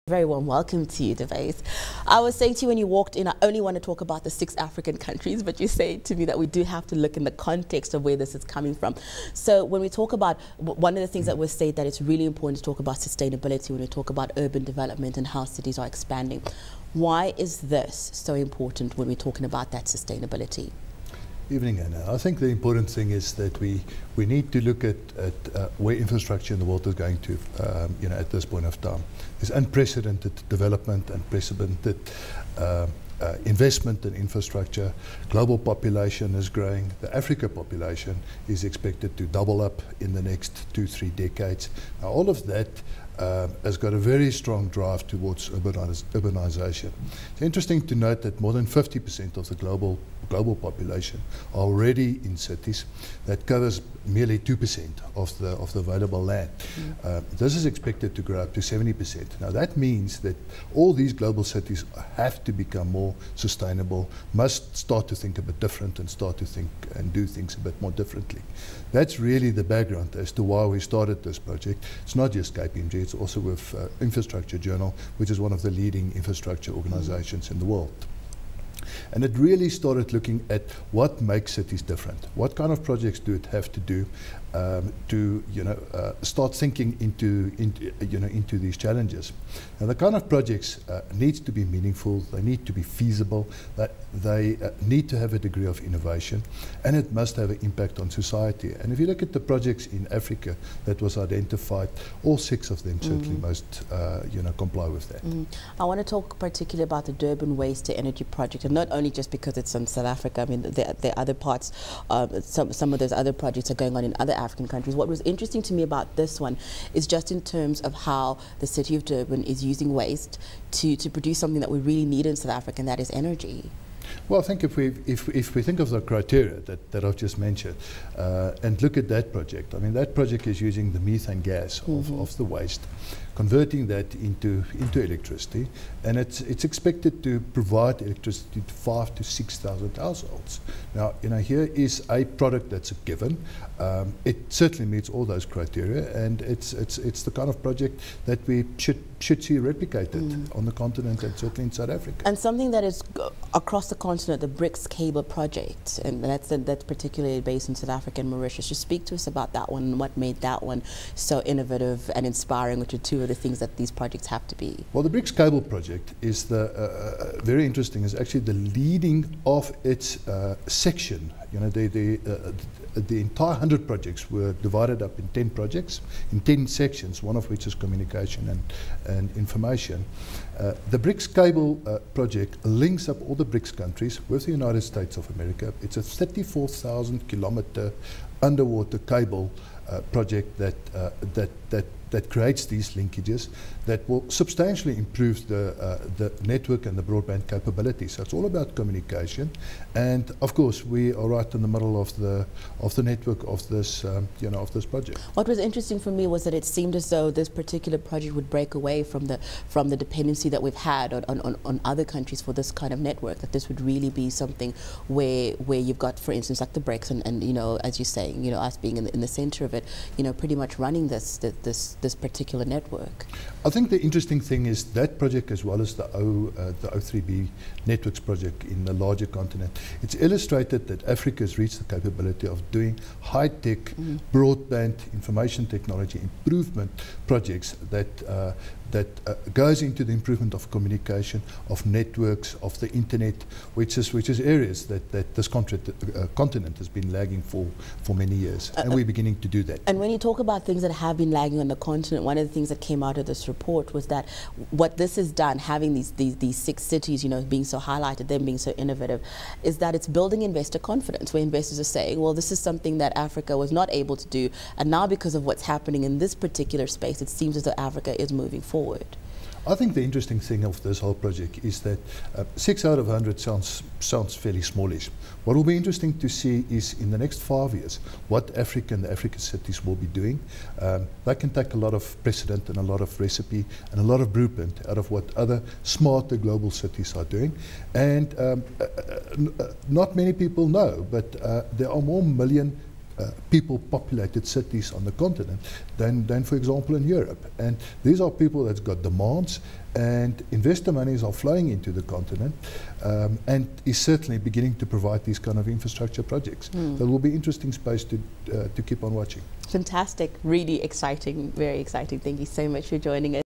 Very warm welcome to you, DeBuys. I was saying to you when you walked in, I only want to talk about the 6 African countries, but you say to me that we do have to look in the context of where this is coming from. So when we talk about, one of the things that we say that it's really important to talk about sustainability when we talk about urban development and how cities are expanding. Why is this so important when we're talking about that sustainability? Evening, Anna. I think the important thing is that we need to look at where infrastructure in the world is going to, at this point of time. There's unprecedented development, unprecedented investment in infrastructure. Global population is growing. The Africa population is expected to double up in the next 2-3 decades. Now, all of that has got a very strong drive towards urbanization. It's interesting to note that more than 50% of the global population are already in cities. That covers merely 2% of the available land. This is expected to grow up to 70%. Now that means that all these global cities have to become more sustainable, must start to think a bit different and start to think and do things a bit more differently. That's really the background as to why we started this project. It's not just KPMG, it's also with Infrastructure Journal, which is one of the leading infrastructure organizations in the world. And it really started looking at what makes cities different. What kind of projects do it have to do to start thinking into these challenges. And the kind of projects needs to be meaningful, they need to be feasible, they need to have a degree of innovation, and it must have an impact on society. And if you look at the projects in Africa that was identified, all 6 of them certainly most comply with that. I want to talk particularly about the Durban Waste to Energy project, and not only just because it's in South Africa. I mean, there are other parts, some of those other projects are going on in other African countries. What was interesting to me about this one is just in terms of how the city of Durban is using waste to produce something that we really need in South Africa, and that is energy. Well, I think if we think of the criteria that I've just mentioned and look at that project, I mean that project is using the methane gas of the waste, converting that into electricity, and it's expected to provide electricity to 5,000 to 6,000 households. Now, here is a product that's a given. It certainly meets all those criteria, and it's the kind of project that we should see replicated on the continent and certainly in South Africa. And something that is across the continent, the BRICS cable project, and that's particularly based in South Africa and Mauritius. Just speak to us about that one and what made that one so innovative and inspiring, which are 2 of the things that these projects have to be. Well, the BRICS cable project is very interesting. Is actually the leading of its section. The entire 100 projects were divided up in 10 projects, in 10 sections, one of which is communication and information. The BRICS cable project links up all the BRICS countries with the United States of America. It's a 34,000 kilometer underwater cable project that creates these linkages that will substantially improve the network and the broadband capability. So it's all about communication, and of course we are right in the middle of the network of this of this project. What was interesting for me was that it seemed as though this particular project would break away from the dependency that we've had on other countries for this kind of network. That this would really be something where you've got, for instance, like the BRICS and as you're saying, us being in the center of it, pretty much running this particular network. I think the interesting thing is that project, as well as the O3B networks project in the larger continent, it's illustrated that Africa has reached the capability of doing high-tech broadband information technology improvement projects that goes into the improvement of communication, of networks, of the internet, which is areas that this continent has been lagging for many years, and we're beginning to do that. And when you talk about things that have been lagging on the continent, one of the things that came out of this report was that what this has done, having these 6 cities, being so highlighted, them being so innovative, is that it's building investor confidence, where investors are saying, well, this is something that Africa was not able to do, and now because of what's happening in this particular space, it seems as though Africa is moving forward. I think the interesting thing of this whole project is that 6 out of 100 sounds fairly smallish. What will be interesting to see is in the next 5 years what Africa and the African cities will be doing. They can take a lot of precedent and a lot of recipe and a lot of blueprint out of what other smarter global cities are doing. And not many people know, but there are more million people-populated cities on the continent than, for example, in Europe. And these are people that's got demands, and investor monies are flowing into the continent, and is certainly beginning to provide these kind of infrastructure projects. That will be interesting space to keep on watching. Fantastic, really exciting, very exciting. Thank you so much for joining us.